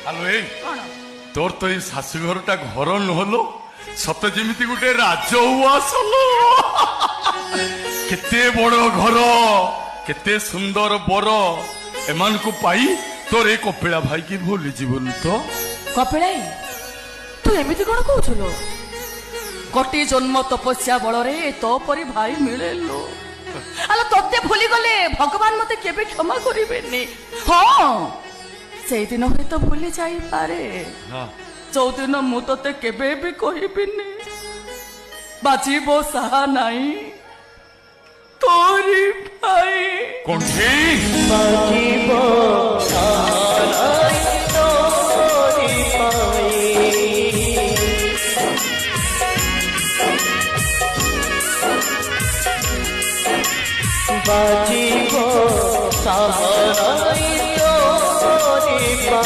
আলো এই তোর তো এই শাশুঘরটা ঘর নহলো সত যেমিতি গোটে রাজউয়াস কেতে বড় ঘর কেতে সুন্দর বর এমানকু পাই তোর এই কপিলা ভাই কি ভুলি জীবন তো কপিলাই তুই এমিতি কোন কହୁଥିଲୁ গোটি জন্ম তপস্যা বଳରେ তো পরি ভাই মিলেলো আলো তোতে ভুলি গলে ভগবান মতে কেবে ক্ষমা করিবেনি হ্যাঁ সেই দিন হয়তো ভুলি যাই পারে চৌদিন মু তোতে কেবে বি কহিবিনি বাজিব সাহা নাই তোরি ভাই কোনঠি বাজিব সাহারাই তোরি ভাই বাজিব সাহা